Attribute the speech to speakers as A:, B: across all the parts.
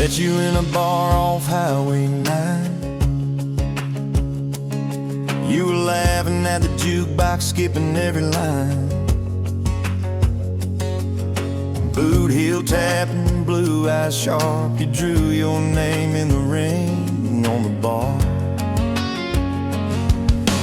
A: Met you in a bar off Highway 9. You were laughing at the jukebox, skipping every line. Boot heel tapping, blue eyes sharp. You drew your name in the ring on the bar.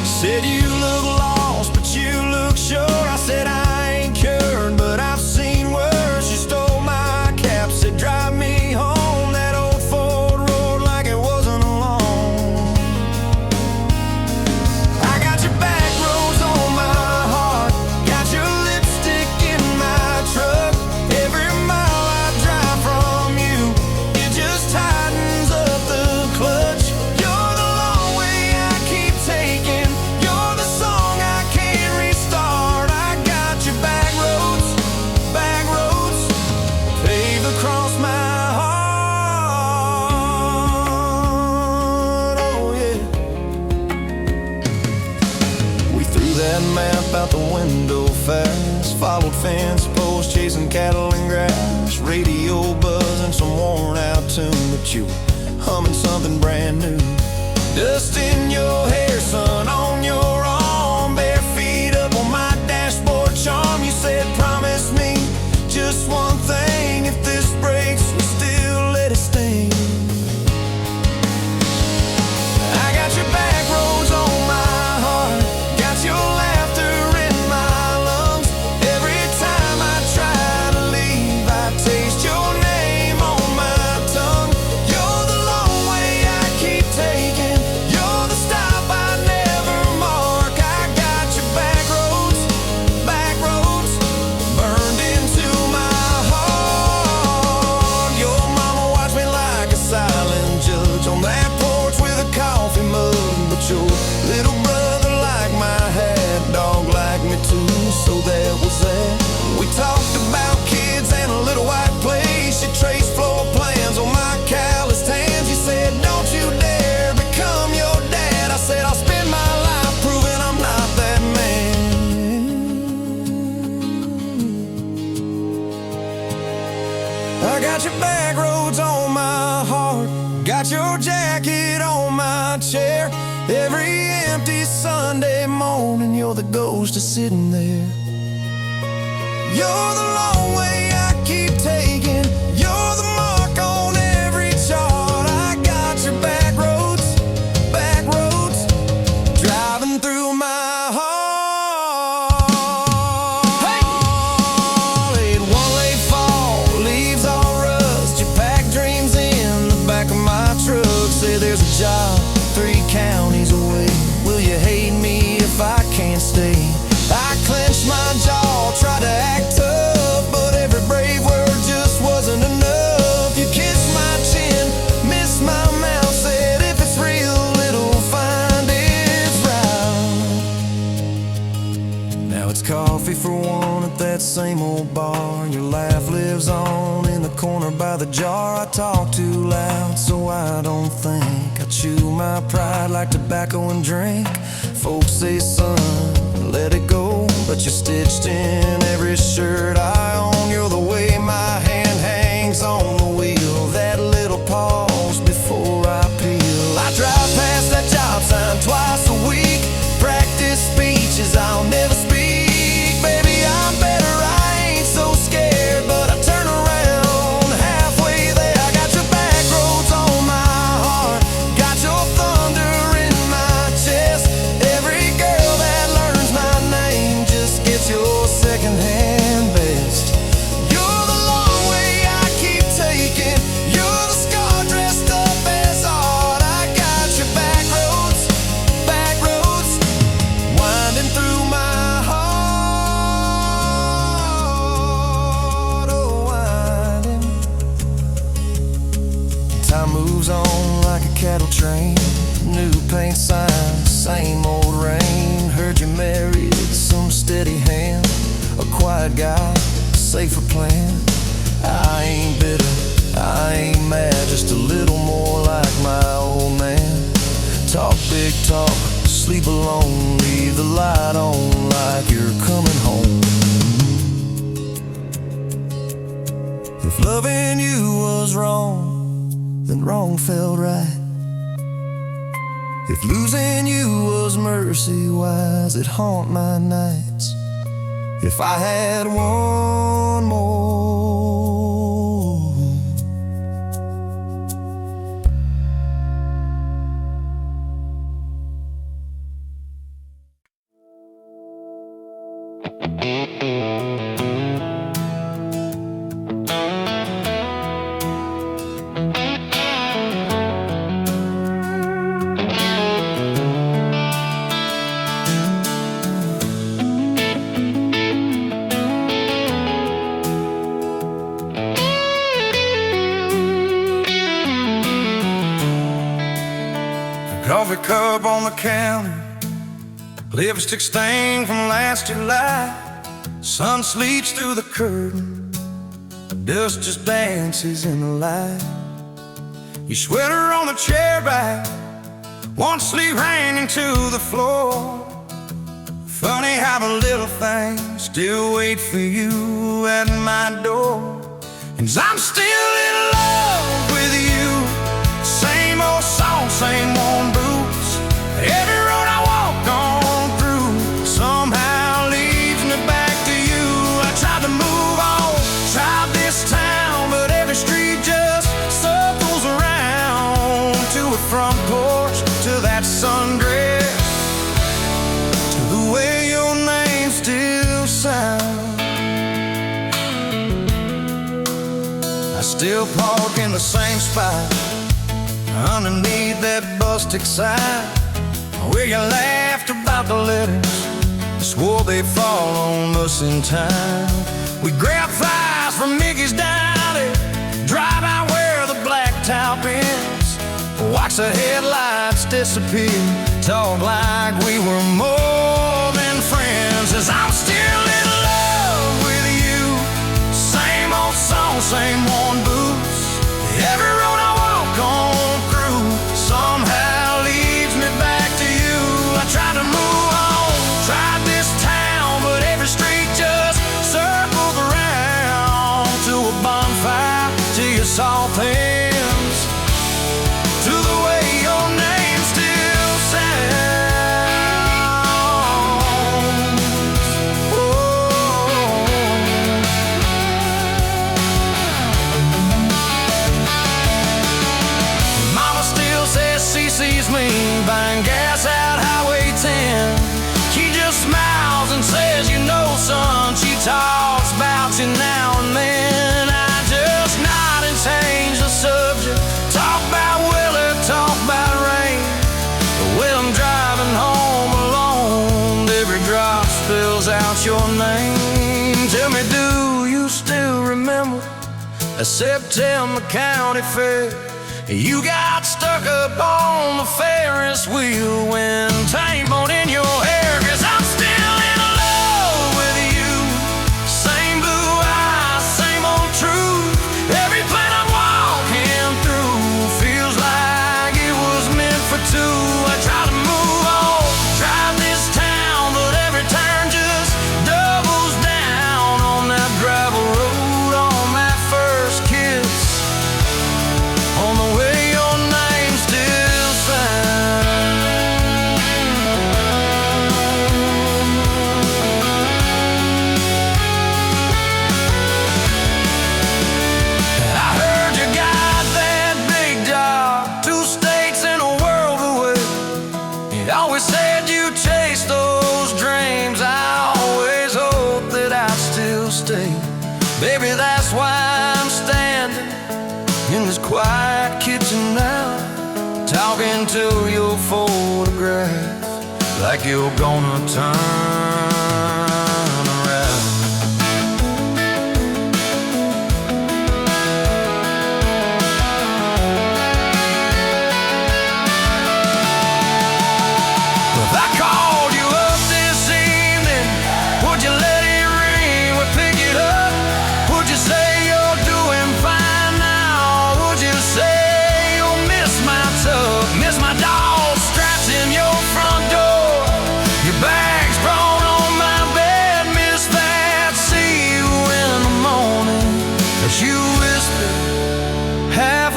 A: Said you look lost, but you look sure. I said I ain't cured, but I've seen worse. You stole my cap, said drive me home. That old Ford road like it wasn't alone. I got your back roads on my heart, got your lipstick in my truck. Every mile I drive from you, it just tightens up the clutch. You're the long way I keep taking, you're the song I can't restart. I got your back roads paved across my heart. Oh yeah. We threw that map out the window fast, followed fence posts, chasing cattle and grass, radio buzzing some worn out tune, but you were humming something brand new. Dust in your hair, sun on your arm, bare feet up on my dashboard charm. You said promise me just one thing, if this breaks we still let it sting. I got your back roads on my heart, got your laughter in my lungs. Every time I try to leave, I taste your name on my tongue. You're the long way I keep taking, you're the stop I never mark. I got your back roads burned into my heart. Your mama watched me like a silent judge on that porch with a coffee mug, but your little brother liked my hat, dog liked me too, so that was that. We talked about kids and a little white place. You traced floor plans on my calloused hands. You said don't you dare become your dad. I said I'll spend my life proving I'm not that man. I got your back roads on my heart, got your jacket on my chair. Every empty Sunday morning, you're the ghost of sitting there. You're the long way I keep taking, you're the mark on every chart. I got your back roads driving through my heart. Hey! Let one late fall, leaves all rust. You pack dreams in the back of my truck. Say there's a job 3 counties away. Will you hate me if I can't stay? I clenched my jaw, tried to act tough, but every brave word just wasn't enough. You kissed my chin, missed my mouth, said if it's real, it'll find its route. Now it's coffee for one at that same old bar. Your laugh lives on in the corner by the jar. I talk too loud, so I don't think. I chew my pride like tobacco and drink. Folks say, son, let it go, but you're stitched in every shirt I own. You're the way my hand hangs on the wheel, that little pause before I peel. I drive past that job sign twice a week, practice speeches I'll never speak. Baby, I'm better, I ain't so scared, but I turn around halfway there. I got your back roads on my heart, got your thunder in my chest. Every girl that learns my name just gets your secondhand best. You're the long way I keep taking, you're the scar dressed up as art. I got your back roads winding through my heart. Oh, winding. Time moves on like a cattle train, new paint signs, same old rain. Heard you married some steady hand, a quiet guy, safer plan. I ain't bitter, I ain't mad, just a little more like my old man. Talk big talk, sleep alone, leave the light on like you're coming home. If loving you was wrong, then wrong felt right. If losing you was mercy, why's it haunt my nights? If I had one more, coffee cup on the counter, lipstick stain from last July. Sun sleeps through the curtain, dust just dances in the light. Your sweater on the chair back, one sleeve hanging to the floor. Funny how the little things still wait for you at my door. And I'm still in love with you. Same old song, same old boots. Every road I walk on through somehow leads me back to you. I tried to move on, tried this town, but every street just circles around. To a front porch, to that sundress, to the way your name still sounds. I still park in the same spot underneath that busted sign, where you laughed about the letters, swore they'd fall on us in time. We grab flies from Mickey's Dowdy, drive out where the blacktop ends, watch the headlights disappear, talk like we were more than friends. As I'm still in love with you, same old song, same old boots. Every road I walk on somehow leads me back to you. I tried to move on, tried this town, but every street just circles around. To a bonfire, to your soft hands, to the way your name still sounds. Oh. Mama still says she sees me buying gas out Highway 10. She just smiles and says, you know, son, she talks about you now and then. I just nod and change the subject, talk about weather, talk about rain. But when I'm driving home alone, every drop spills out your name. Tell me, do you still remember a September county fair? You got stuck up on the Ferris wheel when tape on in your hair. 'Cause I'm still in love with you. Same blue eyes, same old truth. Every plane I'm walking through feels like it was meant for two. I try to move on, drive this town, but every turn just doubles down on that gravel road, on that first kiss, on the way your name still sounds. I heard you got that big job, 2 states and a world away. You always said you chased those dreams. I always hoped that I'd still stay. Baby, that's why I'm standing in this quiet kitchen now, talking to your photograph like you're gonna turn around. If I called you up this evening, would you let it ring? Would pick it up? Would you say you're doing fine now? Would you say you'll miss my tub, miss my dog scratching your front door, your bags brought on my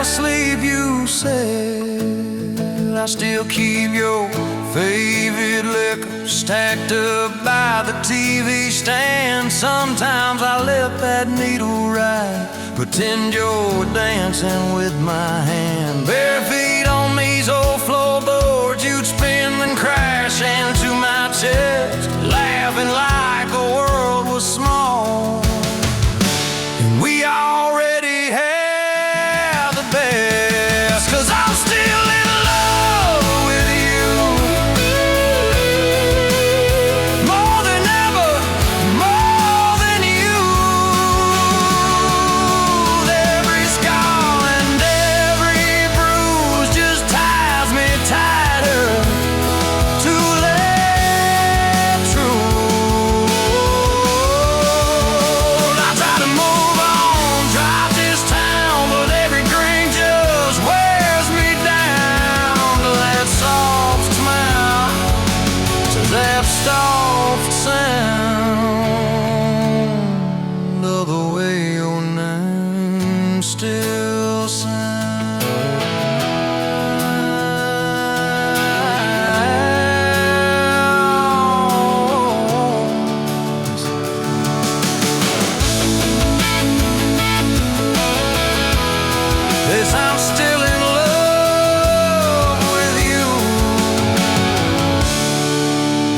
A: asleep, you said I still keep your favorite liquor stacked up by the TV stand. Sometimes I let that needle ride, pretend you're dancing with my hand. Bare feet on these old floorboards, you'd spin and crash into my chest, laughing like the world was small and we already had the best. 'Cause I'm still in love with you, more than ever, more than you. Every scar and every bruise just ties me tighter to let true. I try to move on, drive this town, but every drink just wears me down. To that soft smile, to that soft sound of the way your name still sounds. Yes, I'm still in love with you.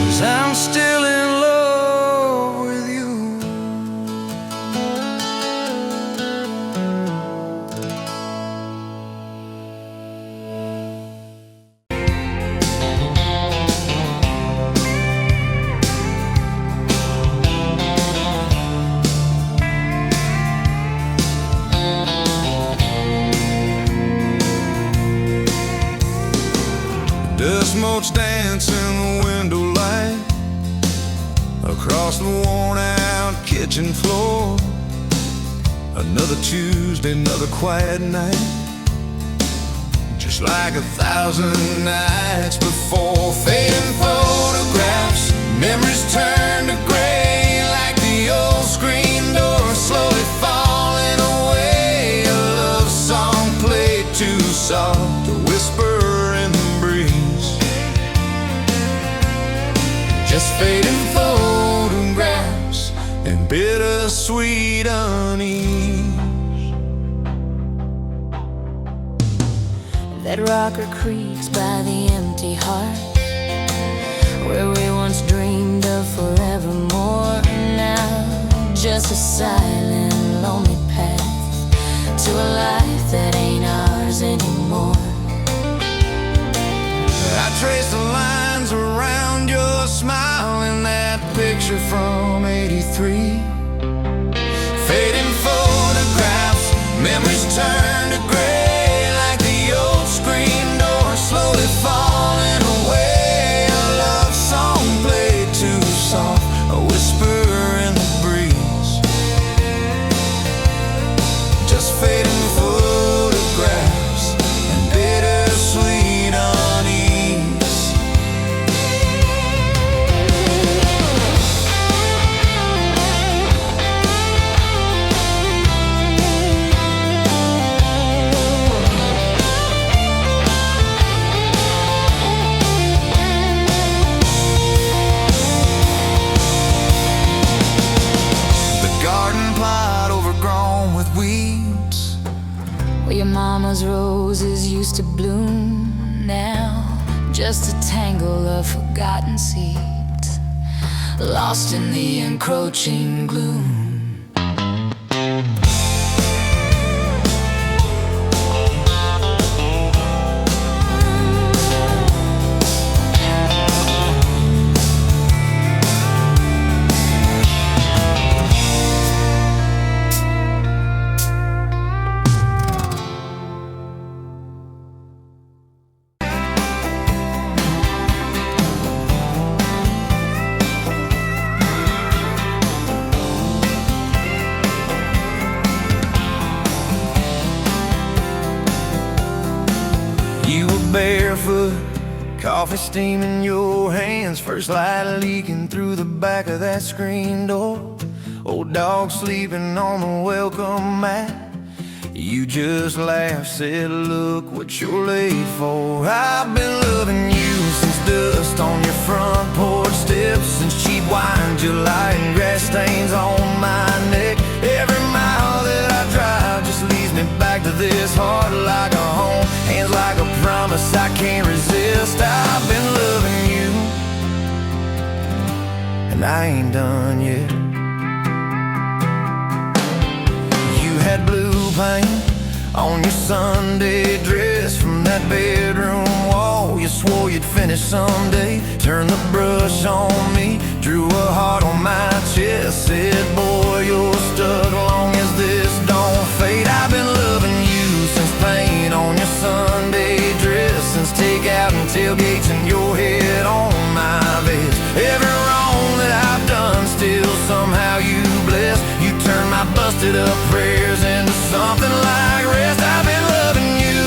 A: Yes, I'm still in love with you. Dust motes dance in the window light across the worn out kitchen floor. Another Tuesday, another quiet night, just like 1,000 nights before. Fading photographs, memories turn to gray like the old screen door slowly falling away. A love song played too soft to whisper in the breeze, just fading photographs and bittersweet unease.
B: That rocker creaks by the empty heart, where we once dreamed of forevermore. Now just a silent, lonely path to a life that ain't ours anymore.
A: I trace the lines around your smile in that picture from '83. Fading photographs, memories turn to gray like the old screen door slowly falling away. A love song played too soft, a whisper in the breeze, just fading photographs and bittersweet unease. The garden plot overgrown with weeds,
B: Where your mama's roses used to bloom, now just a tangle of forgotten seeds, lost in the encroaching gloom.
A: You were barefoot, coffee steam in your hands, first light leaking through the back of that screen door. Old dog sleeping on the welcome mat, You just laughed, said, look what you're late for. I've been loving you since dust on your front porch steps, since cheap wine, July, and grass stains on my neck. Every mile that I drive just leads me back to this heart like a home, hands like a promise I can't resist. I've been loving you, and I ain't done yet. You had blue paint on your Sunday dress from that bedroom wall. You swore you'd finish someday. Turned the brush on me, drew a heart on my chest, said, boy, you're stuck long as this don't fade. I've been loving you since paint on your Sunday dress, since takeout and tailgates and your head on my vest. Every wrong that I've done, still somehow you bless. You turn my busted up prayers into something like rest. I've been loving you,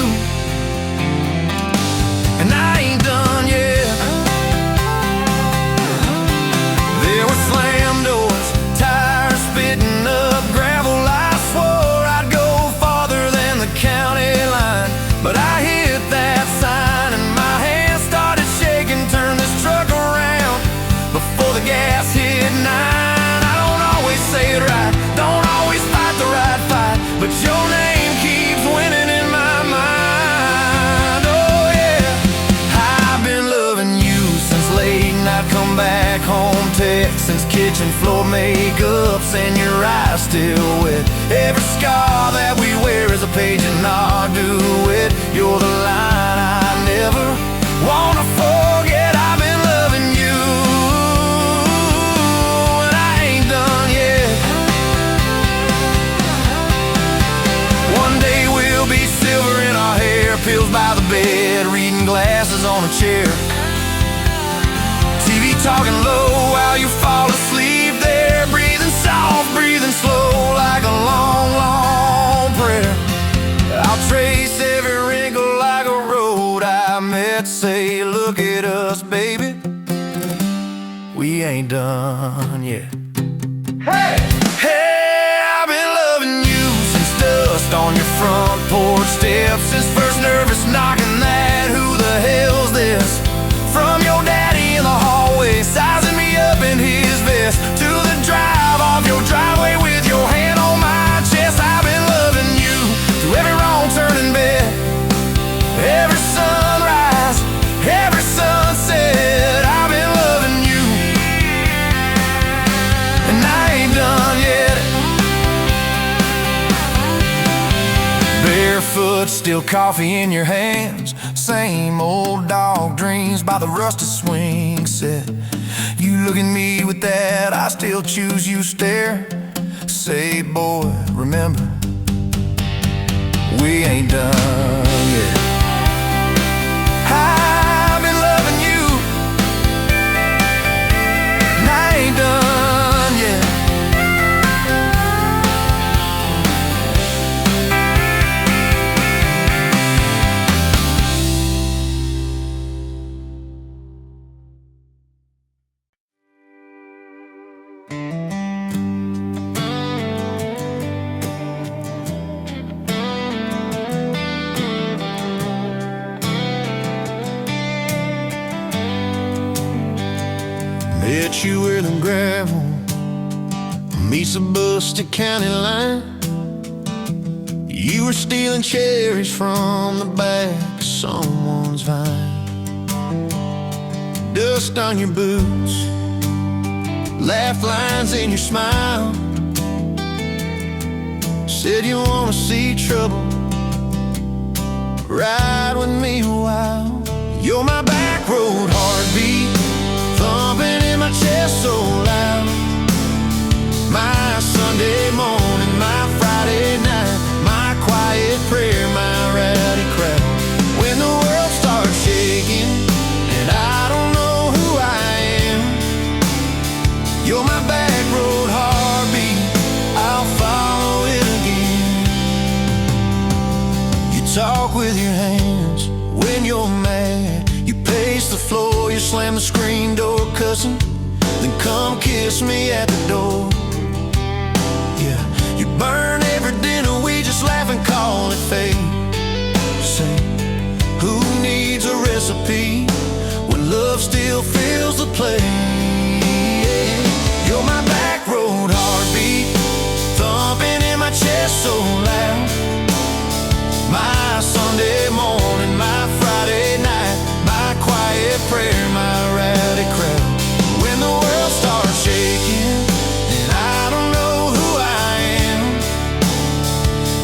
A: and I ain't done yet. There were slam doors, tires spitting up gravel. I swore I'd go farther than the county line, but I hit that sign and my hands started shaking. Turned this truck around before the gas hit 9. I don't always say it right, don't always fight the right fight, but your name keeps winning in my mind. Oh yeah, I've been loving you since late night come back home text, since kitchen floor makeups and your eyes still wet. Every scar that we wear is a page in our duet. You're the line I never wanna forget. I've been loving you, and I ain't done yet. One day we'll be silver in our hair, pills by the bed, reading glasses on a chair, TV talking low while you fall asleep there, breathing soft, breathing slow like a long, long prayer. I'll trace every wrinkle like a road I met, say, look at us, baby, we ain't done yet. Hey! Hey, I've been loving you since dust on your front porch steps, since first nervous knocking that who the hell's this, from your daddy in the hallway sizing me up in his vest, to the drive off your driveway with your hand on my chest. I've been loving you through every wrong turn in bed, every sunrise, every sunset. I've been loving you, and I ain't done yet. Barefoot, still coffee in your hands, same old dog dreams by the rusted swing set. You look at me with that I still choose you stare, say, boy, remember, we ain't done yet. I've been loving you, and I ain't done yet. Met you where the gravel meets the Buster County line. You were stealing cherries from the back of someone's vine. Dust on your boots, laugh lines in your smile. Said you wanna see trouble, ride with me a while. You're my back road heartbeat, thumping in my chest so loud. My Sunday morning, my Friday night, my quiet prayer, my rowdy crowd. When the world starts shaking and I don't know who I am, you're my back road heartbeat, I'll follow it again. You talk with your hands when you're mad, you pace the floor, you slam the screen door cussing, then come kiss me at the door. Yeah, you burn every dinner we just laugh and call it fate. Say, who needs a recipe when love still fills the plate? You're my back road heartbeat, thumping in my chest so loud. My Sunday morning, my Friday night, my quiet prayer, my rowdy crowd. When the world starts shaking and I don't know who I am,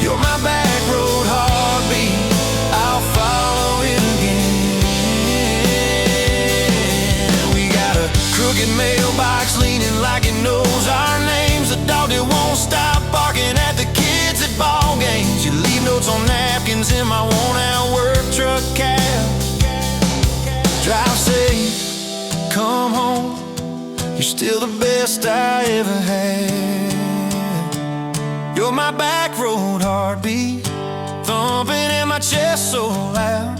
A: you're my back road heartbeat, I'll follow it again. We got a crooked mailbox leaning like it knows our names, a dog that won't stop barking at the kids at ball games. You leave notes on napkins in my worn-out work truck cab. Drive safe, come home, you're still the best I ever had. You're my back road heartbeat, thumping in my chest so loud.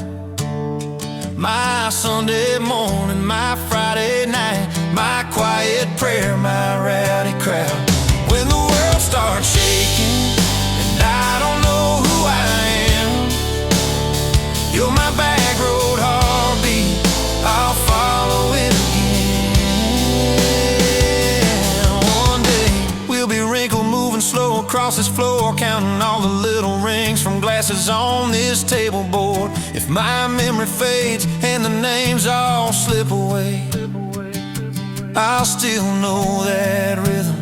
A: My Sunday morning, my Friday night, my quiet prayer, my rowdy crowd. When the world starts shaking and I don't know who I am, you're my back road heartbeat, I'll follow it again. One day we'll be wrinkled, moving slow across this floor, counting all the little rings from glasses on this table board. If my memory fades and the names all slip away, I'll still know that rhythm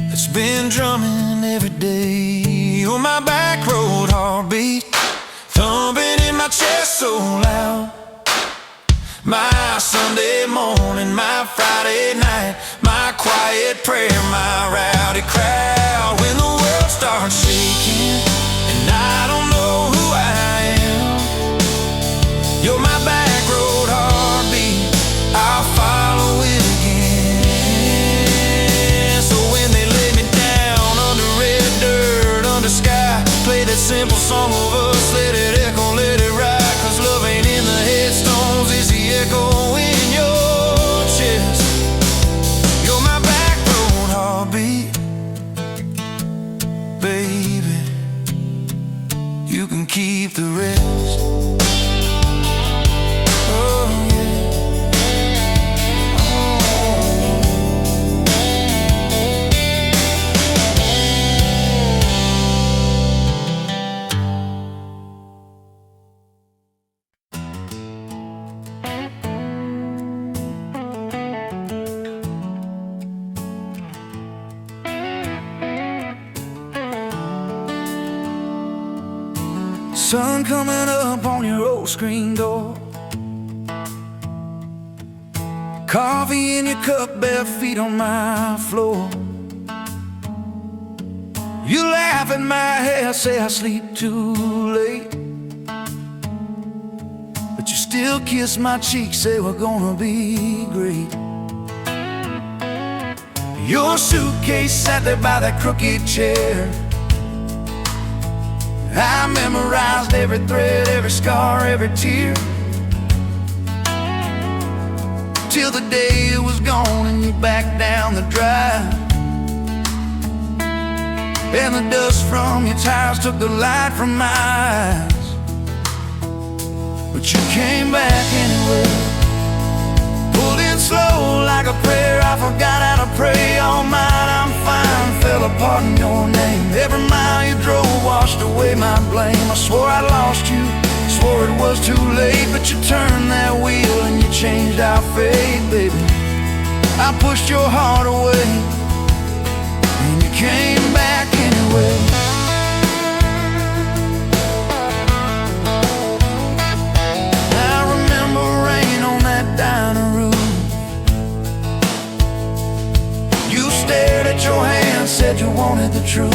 A: that's been drumming every day. You're my back road heartbeat, thumping in my chest so loud. My Sunday morning, my Friday night, my quiet prayer, my rowdy crowd. When the world starts shaking and I don't know who I am, you're my back road heartbeat, I'll follow it again. So when they lay me down under red dirt, under sky, play that simple song of us, let it echo, let it ride. Cause love ain't in the headstones, it's the echo in your chest. You're my back road heartbeat, baby, you can keep the rest. Oh yeah. Sun coming up on your old screen door, coffee in your cup, bare feet on my floor. You laugh at my hair, say I sleep too late, but you still kiss my cheek, say we're gonna be great. Your suitcase sat there by that crooked chair. I memorized every thread, every scar, every tear, till the day it was gone and you backed down the drive, and the dust from your tires took the light from my eyes. But you came back anyway, pulled in slow like a prayer. I forgot how to pray all night. I'm fine, fell apart in your name. Every mile you drove washed away my blame. I swore I lost you, swore it was too late, but you turned that wheel and you changed our fate, baby. I pushed your heart away and you came back anyway. I remember rain on that dining room. You stared at your hand, said you wanted the truth.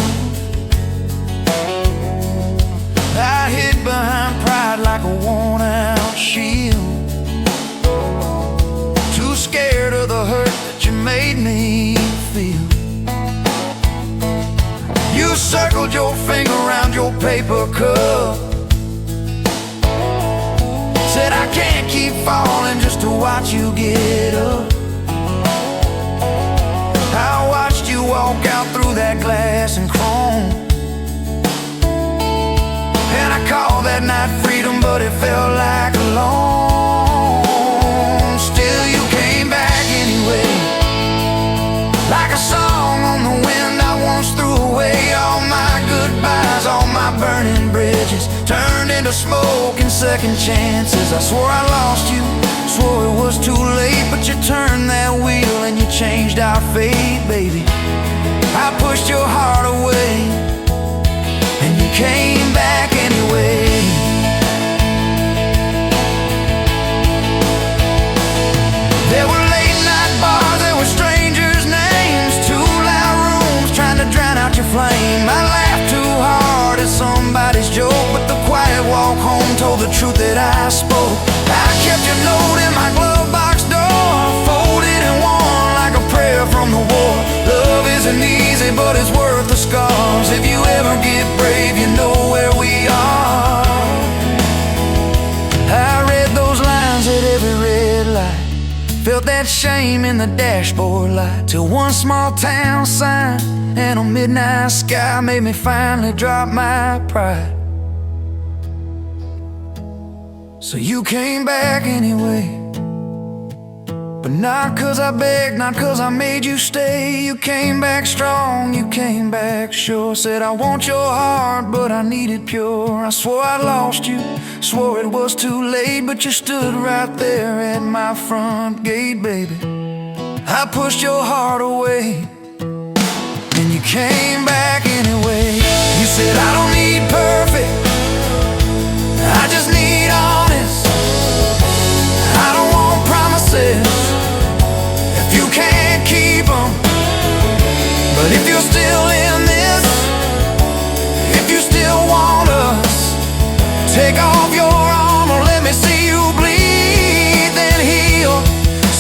A: I hid behind pride like a worn-out shield, too scared of the hurt that you made me feel. You circled your finger around your paper cup, said I can't keep falling just to watch you get up. I watched you walk out through that glass and chrome, that night freedom, but it felt like a loan. Still you came back anyway, like a song on the wind. I once threw away all my goodbyes, all my burning bridges turned into smoke and second chances. I swore I lost you, swore it was too late, but you turned that wheel and you changed our fate, baby. I pushed your heart away and you came back anyway. There were late night bars, there were strangers' names, too loud rooms trying to drown out your flame. I laughed too hard at somebody's joke, but the quiet walk home told the truth that I spoke. I kept your note in my glove box door, folded in one like a prayer from the war. Love isn't easy, but it's worth the scars. If you ever get brave, you know where we are. I read those lines at every red light, felt that shame in the dashboard light, till one small town sign and a midnight sky made me finally drop my pride. So you came back anyway, but not 'cause I begged, not 'cause I made you stay. You came back strong, you came back sure. Said I want your heart, but I need it pure. I swore I lost you, swore it was too late, but you stood right there at my front gate, baby. I pushed your heart away and you came back anyway. You said I don't need perfect, I just need honest. I don't want promises if you can't keep them. But if you're still in this, if you still want us, take off your armor, let me see you bleed, then heal.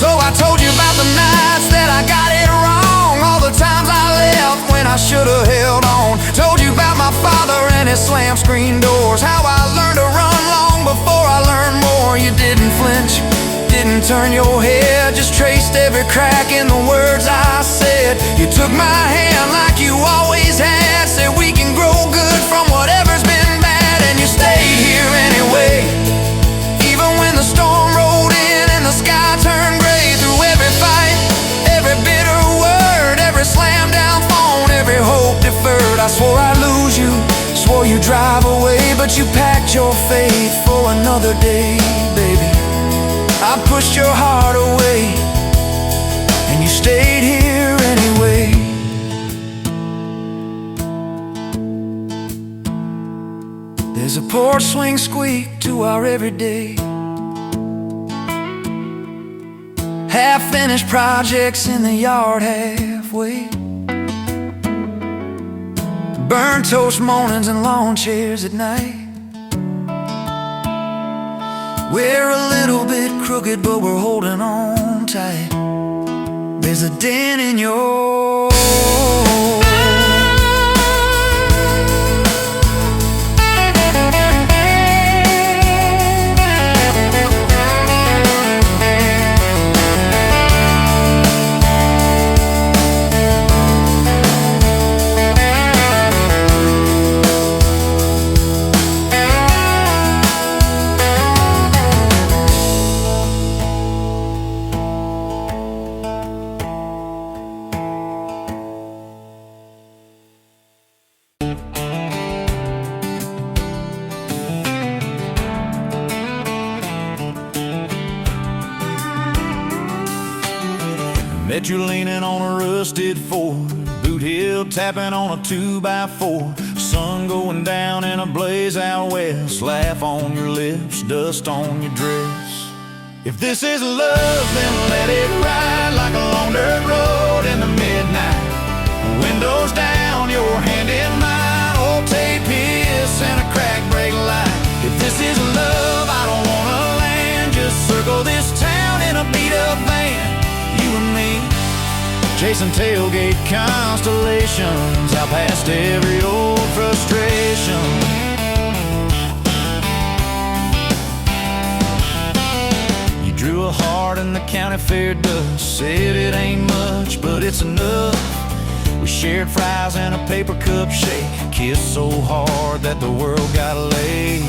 A: So I told you about the nights that I got it wrong, all the times I left when I should've held on. Told you about my father and his slammed screen doors, how I learned to run long before I learned more. You didn't flinch, didn't turn your head, just traced every crack in the words I said. You took my hand like you always had, said we can grow good from whatever's been bad, and you stayed here anyway. Even when the storm rolled in and the sky turned gray, through every fight, every bitter word, every slam down phone, every hope deferred. I swore I'd lose you, swore you'd drive away, but you packed your faith for another day, baby. I pushed your heart away and you stayed here anyway. There's a porch swing squeak to our everyday, half-finished projects in the yard halfway, burnt toast mornings and lawn chairs at night. We're a little bit crooked, but we're holding on tight. There's a dent in your met you leaning on a rusted Ford, boot heel tapping on a 2x4. Sun going down in a blaze out west, laugh on your lips, dust on your dress. If this is love, then let it ride like a long dirt road in the midnight. Windows down, your hand in mine, old tape hiss and a crack brake light. If this is love, I don't wanna land, just circle this town in a beat up van. You and me, chasing tailgate constellations, out past every old frustration. You drew a heart in the county fair dust, said it ain't much, but it's enough. We shared fries and a paper cup shake, kissed so hard that the world got laid.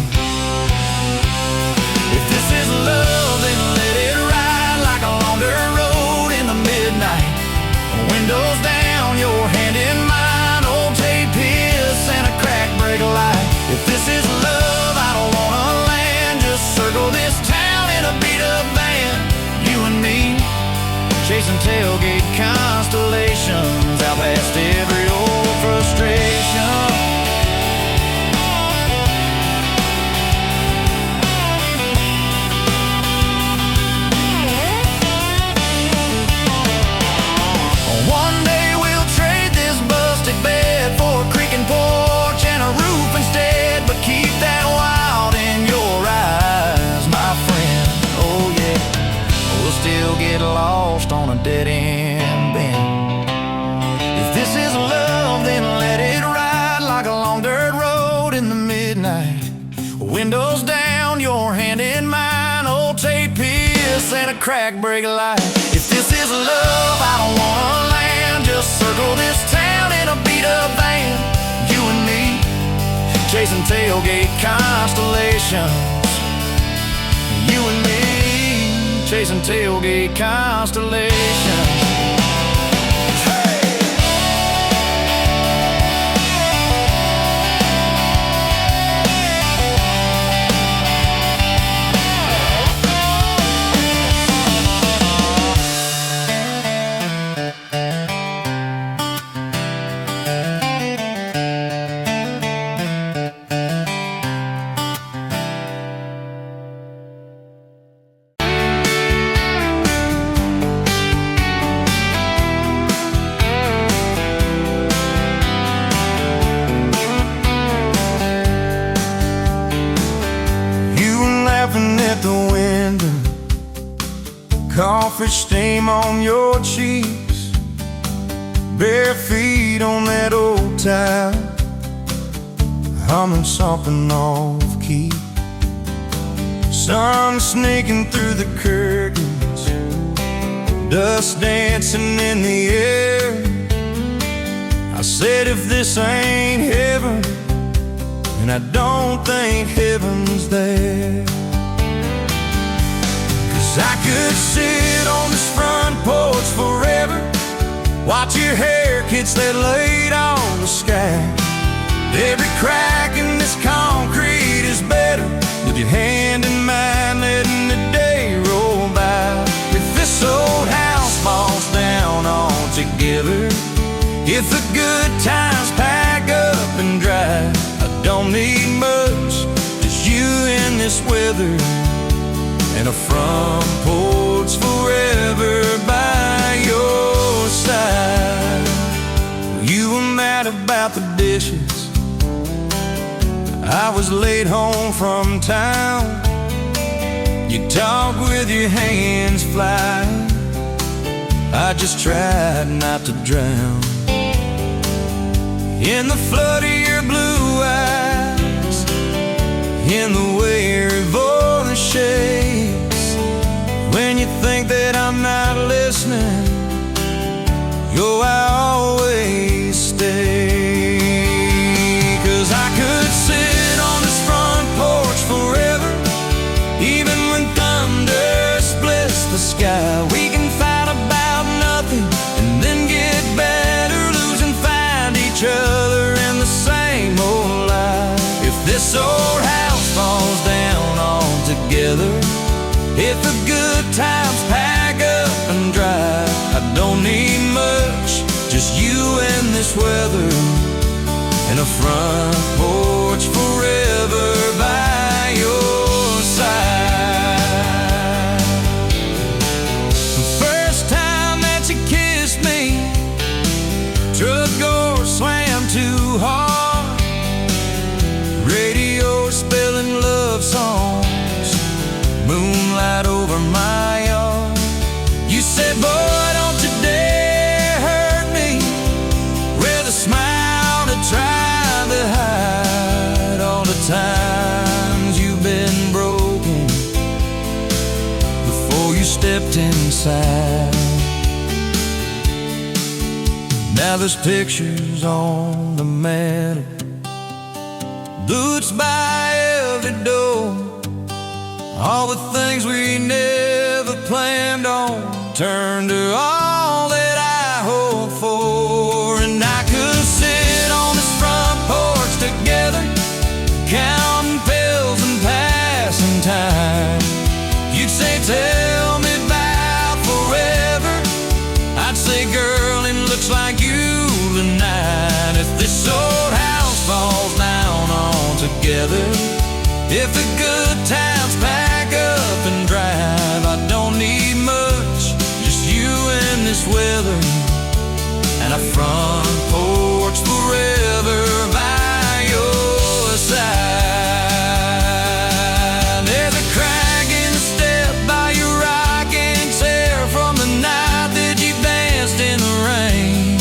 A: Windows down, your hand in mine, old tape hiss and a crack brake light. If this is love, I don't wanna land. Just circle this town in a beat-up van. You and me, chasing tailgate constellations. You and me, chasing tailgate constellations. At the window, coffee stain on your cheeks, bare feet on that old tile, humming something off key. Sun sneaking through the curtains, dust dancing in the air. I said, if this ain't heaven, and I don't think heaven's there. I could sit on this front porch forever, watch your hair catch that light on the sky. Every crack in this concrete is better with your hand in mine, letting the day roll by. If this old house falls down altogether, if the good times pack up and drive, I don't need much, just you in this weather, and a front porch forever by your side. You were mad about the dishes, I was late home from town. You talk with your hands flying, I just tried not to drown in the flood of your blue eyes, in the way your voice shakes when you think that I'm not listening. Yo, I always stay. 'Cause I could sit on this front porch forever, even when thunder splits the sky. We can fight about nothing and then get better, lose and find each other in the same old life. If this old house falls down altogether, if the good times pack up and drive, I don't need much, just you and this weather, and a front porch forever by your side. The first time that you kissed me, truck door slammed too hard, radio spelling love songs, moonlight over my yard. You said, boy, don't you dare hurt me, with a smile to try to hide all the times you've been broken before you stepped inside. Now there's pictures on the mantle, boots by every door, all the things we never planned on turned to all that I hope for. And I could sit on this front porch together, counting pills and passing time. You'd say, tell me about forever, I'd say, girl, it looks like you tonight. If this old house falls down altogether, if the good times pack up and drive, I don't need much, just you and this weather, and a front porch forever by your side. There's a crack in the step by your rocking chair from the night that you danced in the rain.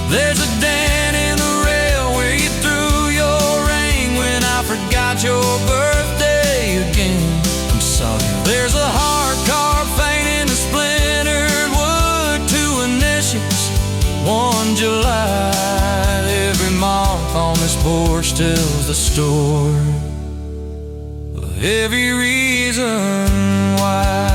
A: There's a dent in the rail where you threw your ring when I forgot your birthday. tells the story of every reason why.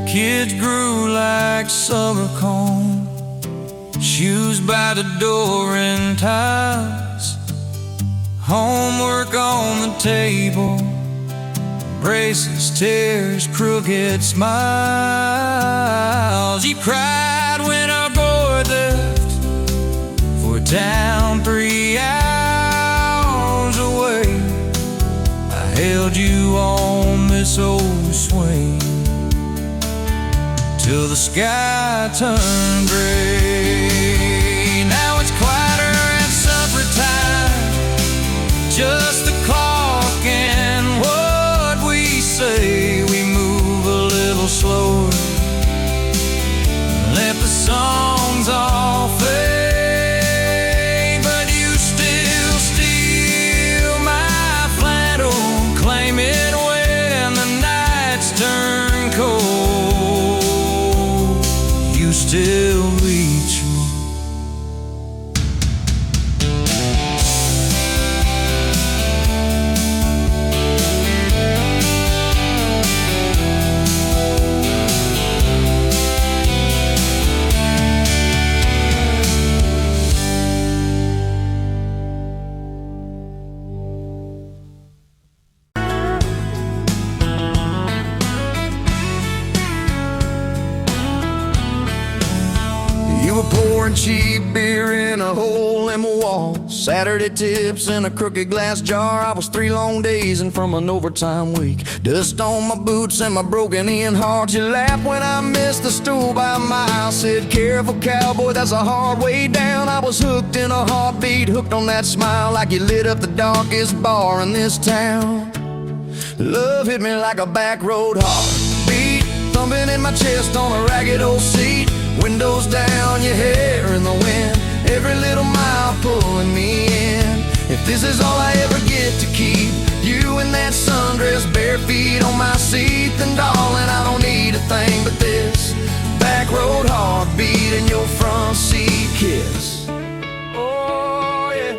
A: Kids grew like summer corn, shoes by the door and ties, homework on the table, braces, tears, crooked smiles. You cried when our boy left for a town 3 hours away. I held you on this old swing till the sky turned gray. Now it's quieter at supper time, just the clock and what we say. We move a little slower, let the songs all fade, but you still steal my flannel, claim it when the nights turn cold. You still reach me. You were pouring cheap beer in a hole in my wall, Saturday tips in a crooked glass jar. I was 3 long days and from an overtime week, dust on my boots and my broken-in heart. You laughed when I missed the stool by a mile, said, "Careful, cowboy, that's a hard way down." I was hooked in a heartbeat, hooked on that smile, like you lit up the darkest bar in this town. Love hit me like a back road heartbeat, thumping in my chest on a ragged old seat. Windows down, your hair in the wind, every little mile pulling me in. If this is all I ever get to keep, you in that sundress, bare feet on my seat, then darling, I don't need a thing but this back road heartbeat and your front seat kiss. Oh yeah.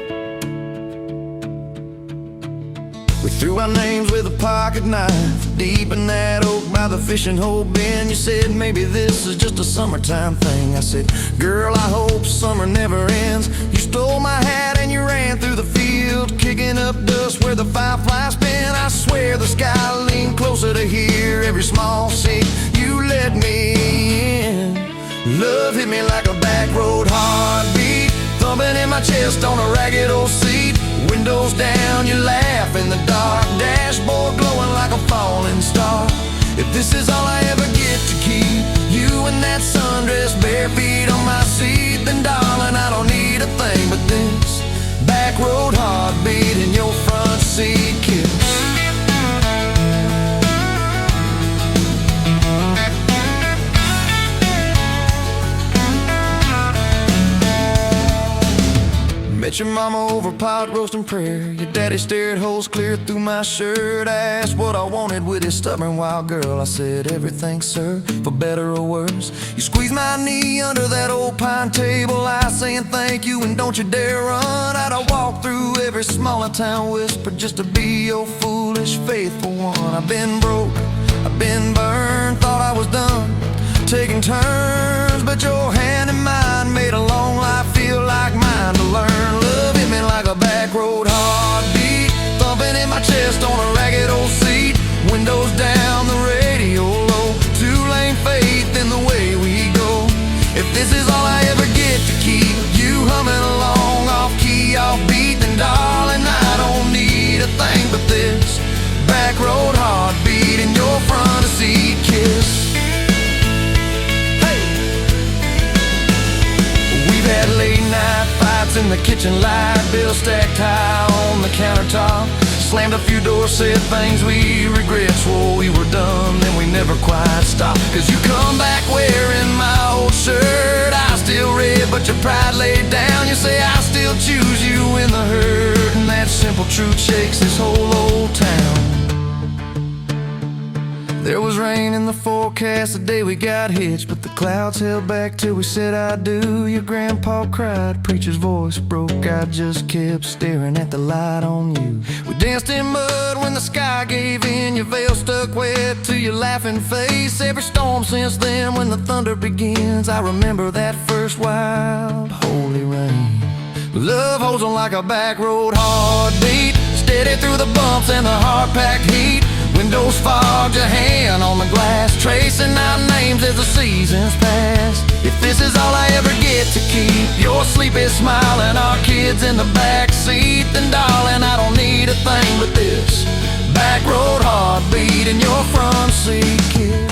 A: We threw our names with a pocket knife deep in that oak by the fishing hole bin. You said maybe this is just a summertime thing. I said, girl, I hope summer never ends. You stole my hat and you ran through the field, kicking up dust where the fireflies spin. I swear the sky leaned closer to hear every small sea. You let me in. Love hit me like a back road heartbeat, thumping in my chest on a ragged old seat. Windows down, you laugh in the dark, dashboard glowing like a falling star. If this is all I ever get to keep, you in that sundress, bare feet on my seat, then darling, I don't need a thing but this back road heartbeat and your front seat kiss. Met your mama over pot roast and prayer. Your daddy stared holes clear through my shirt. I asked what I wanted with his stubborn wild girl. I said everything, sir, for better or worse. You squeezed my knee under that old pine table, I saying thank you and don't you dare run. I'd have walked through every smaller town whisper just to be your foolish, faithful one. I've been broke, I've been burned, thought I was done taking turns, but your hand in mine made a long life feel like mine to learn. Love hit me like a back road heartbeat, thumping in my chest on a ragged old seat. Windows down, the radio low, 2-lane faith in the way we go. If this is all I ever get to keep, you humming along off key, off beat, then darling, I don't need a thing but this back road heartbeat and your front seat kiss. Had late night fights in the kitchen light, bills stacked high on the countertop. Slammed a few doors, said things we regret, swore we were done, then we never quite stopped. Cause you come back wearing my old shirt, I still still red, but your pride laid down. You say I still choose you in the hurt, and that simple truth shakes this whole old town. There was rain in the forecast the day we got hitched, but the clouds held back till we said I do. Your grandpa cried, preacher's voice broke, I just kept staring at the light on you. We danced in mud when the sky gave in, your veil stuck wet to your laughing face. Every storm since then, when the thunder begins, I remember that first wild holy rain. Love holds on like a back road heartbeat, steady through the bumps and the hard-packed heat. Windows fogged, your hand on the glass, tracing our names as the seasons pass. If this is all I ever get to keep, your sleepy smile and our kids in the back seat, then darling, I don't need a thing but this back road heartbeat and your front seat kiss.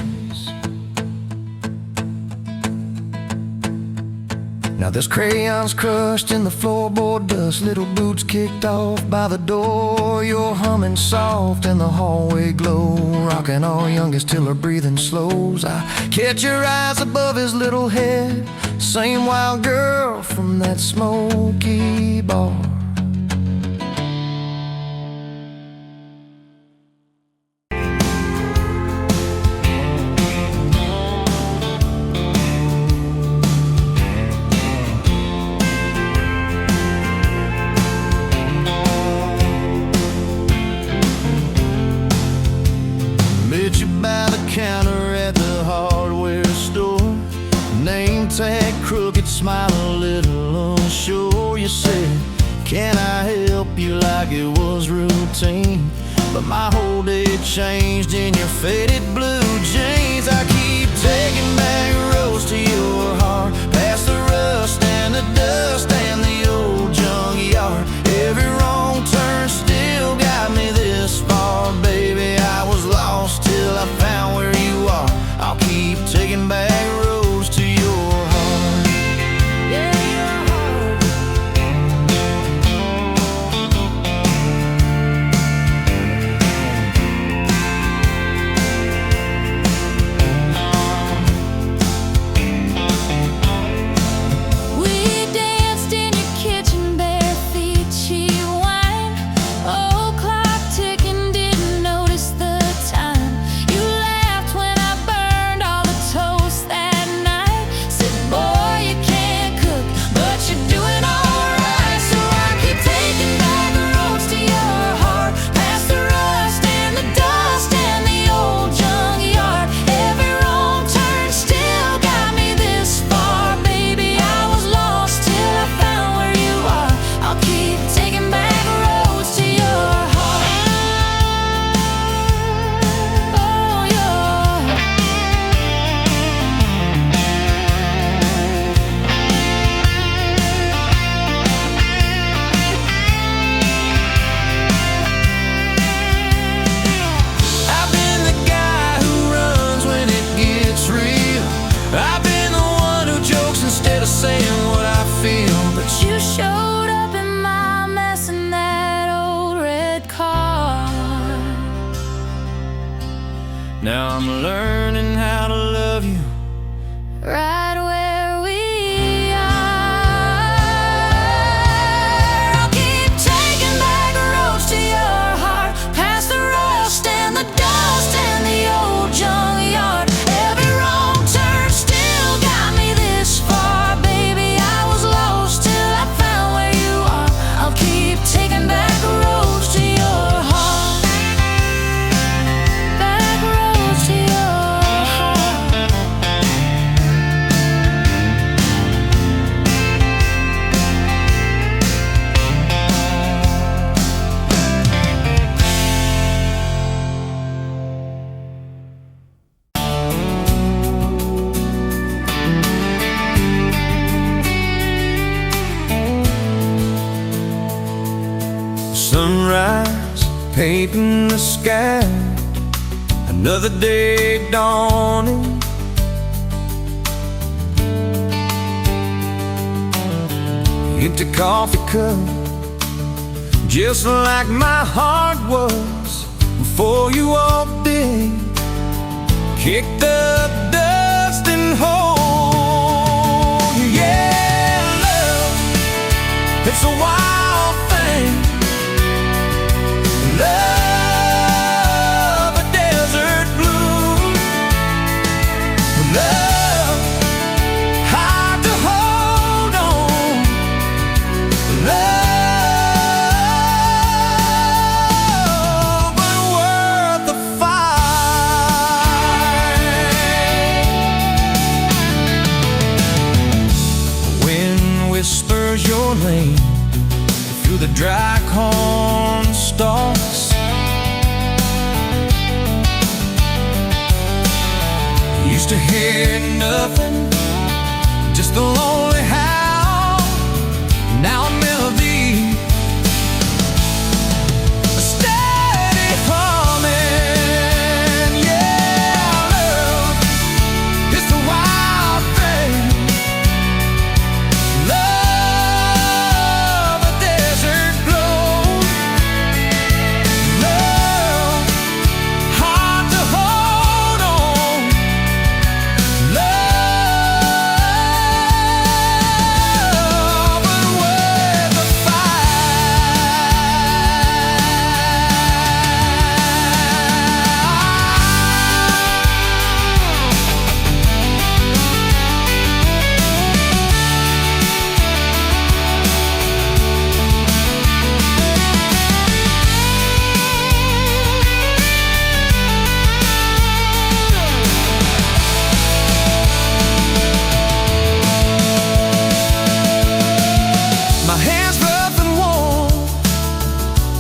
A: Now there's crayons crushed in the floorboard dust, little boots kicked off by the door. You're humming soft in the hallway glow, rocking our youngest till her breathing slows. I catch your eyes above his little head, same wild girl from that smoky bar. Counter at the hardware store, name tag crooked, smile a little unsure. You said, can I help you, like it was routine, but my whole day changed in your faded blue jeans. I keep taking back roads to your heart, past the rust and the dust and the old junkyard. Every wrong turn still got me this far, baby. I was lost till I found where you are. I'll keep taking back roads to your heart. Yeah, your heart. We danced in your kitchen, bare feet, cheap wine, old clock ticking, didn't notice the time. You laughed when I burned all the toast that night, said, boy, you can't cook, but you're doing alright. So I keep taking back the roads to your heart, past the rust and the dust and the old junkyard. Every wrong turn still got me this far, baby. I was lost till I found where you are. I'll keep taking back roads to your heart. Oh, your I've been the guy who runs when it gets real. I've been the one who jokes instead of saying what I feel. But you showed up in my mess in that old red car. Now I'm learning how to love you right where we are. I'll keep taking back roads to your heart, past the rust and the dust and the old junkyard. Every wrong turn still got me this far, baby. I was lost till I found where you are. I'll keep taking back roads to your heart, back roads to your heart. Sunrise painting the sky, another day dawning. Empty coffee cup, just like my heart was before you walked in. Kicked up dust and hold you, yeah. Used to hear nothing, just the lonely howl. Now a melody, a steady humming. Yeah, love is the wild thing. Love, a desert glow. Love, hard to hold on. Love, but worth the My hands rough and warm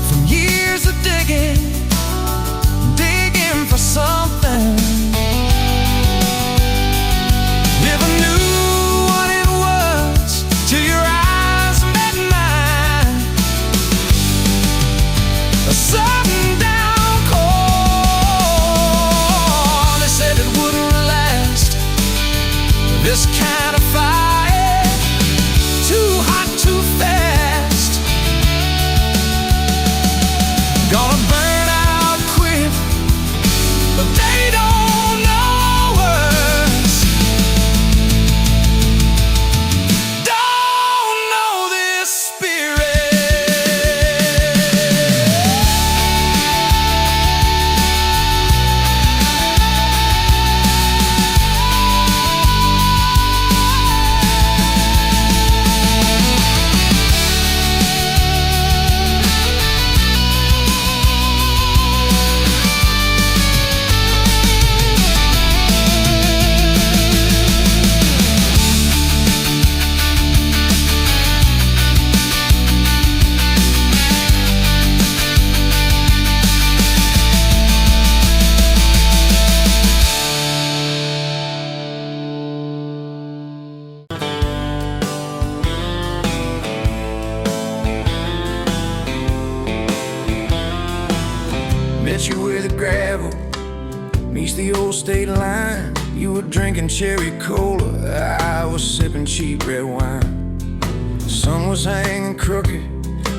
A: from years of digging for something. Never knew what it was till your eyes met mine. A sudden downpour, they said it wouldn't last. This kind of fire, too hot, too fast. Gonna burn out quick, but they don't know us. Don't know this Met you where the gravel meets the old state line. You were drinking cherry cola, I was sipping cheap red wine. The sun was hanging crooked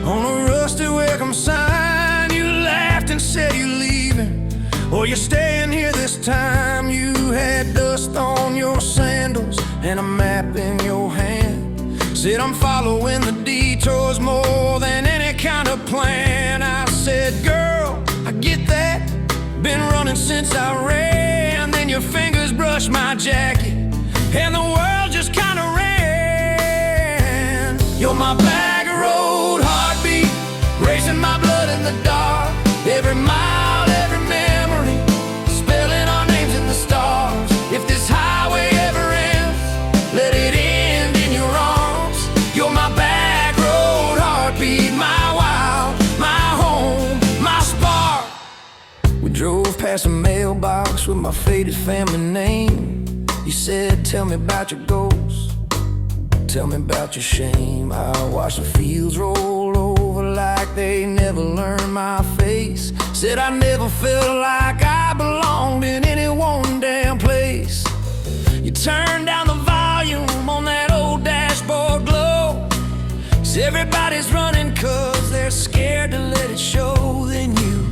A: on a rusty welcome sign. You laughed and said you're leaving, or you're staying here this time. You had dust on your sandals and a map in your hand. Said I'm following the detours more than any kind of plan. I said, girl, I get that, been running since I ran. Then your fingers brushed my jacket and the world just kinda ran. You're my bag of road heartbeat, racing my blood in the dark. Every mile, every memory, spelling our names in the stars. If this highway ever ends, let it end in your arms. You're my back road heartbeat, my wild, my home, my spark. We drove past a mailbox with my faded family name. You said, tell me about your goals, tell me about your shame. I watched the fields roll over like they never learned my face. Said I never felt like I belonged in any one damn place. You turned down the volume on that old dashboard glow. 'Cause everybody's running 'cause they're scared to let it show. Then you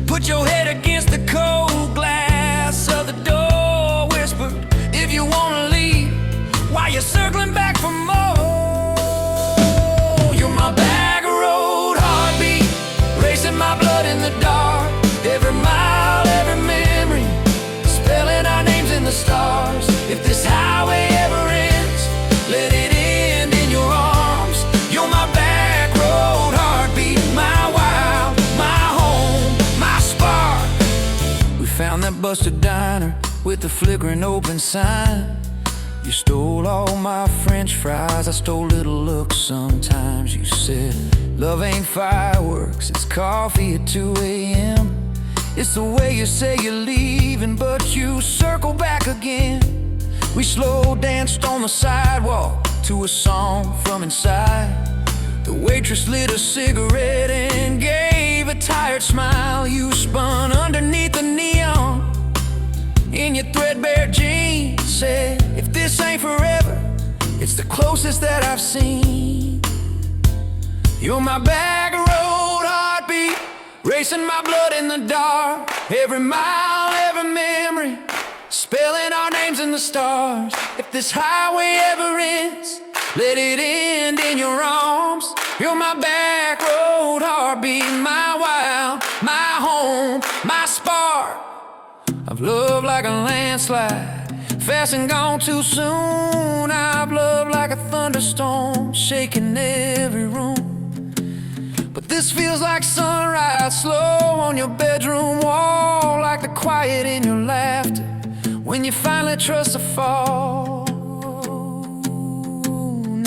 A: put your head against the cold glass of the door, whispered, if you wanna leave, why you circling back for more? You're my bag of road heartbeat, racing my blood in the dark. Every mile, every memory, spelling our names in the stars. If this highway ever ends, let it end in your arms. You're my back road heartbeat, my wild, my home, my spark. We found that busted diner with the flickering open sign. You stole all my French fries, I stole little looks sometimes. You said, love ain't fireworks, it's coffee at 2 a.m. It's the way you say you're leaving, but you circle back again. We slow danced on the sidewalk to a song from inside. The waitress lit a cigarette and gave a tired smile. You spun underneath the neon in your threadbare jeans. Said, if this ain't forever, it's the closest that I've seen. You're my back road heartbeat, racing my blood in the dark. Every mile, every memory, spelling our names in the stars. If this highway ever ends, let it end in your arms. You're my back road heartbeat, my wild, my home, my spark. I've loved like a landslide, fast and gone too soon. I've loved like a thunderstorm, shaking every room. But this feels like sunrise, slow on your bedroom wall, like the quiet in your laughter when you finally trust the fall.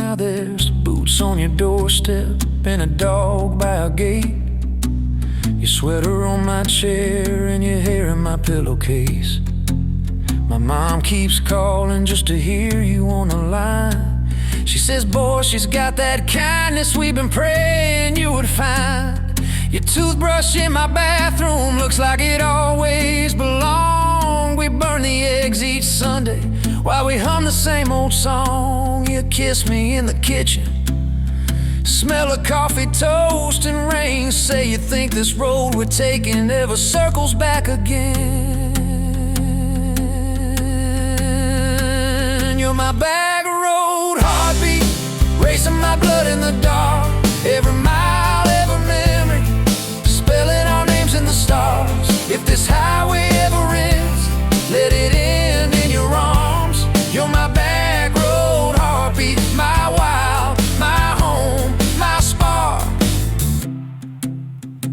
A: Now there's boots on your doorstep and a dog by a gate, your sweater on my chair and your hair in my pillowcase. My mom keeps calling just to hear you on the line. She says, boy, she's got that kindness we've been praying you would find. Your toothbrush in my bathroom looks like it always belonged. We burn the eggs each Sunday while we hum the same old song. You kiss me in the kitchen, smell of coffee, toast, and rain. Say you think this road we're taking never circles back again. You're my back road heartbeat, racing my blood in the dark. Every mile, every memory, spelling our names in the stars. If this highway ever ends, let it end in your arms. You're my back road heartbeat, my wild, my home, my spark.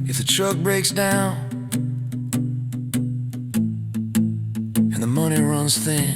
A: If the truck breaks down and the money runs thin,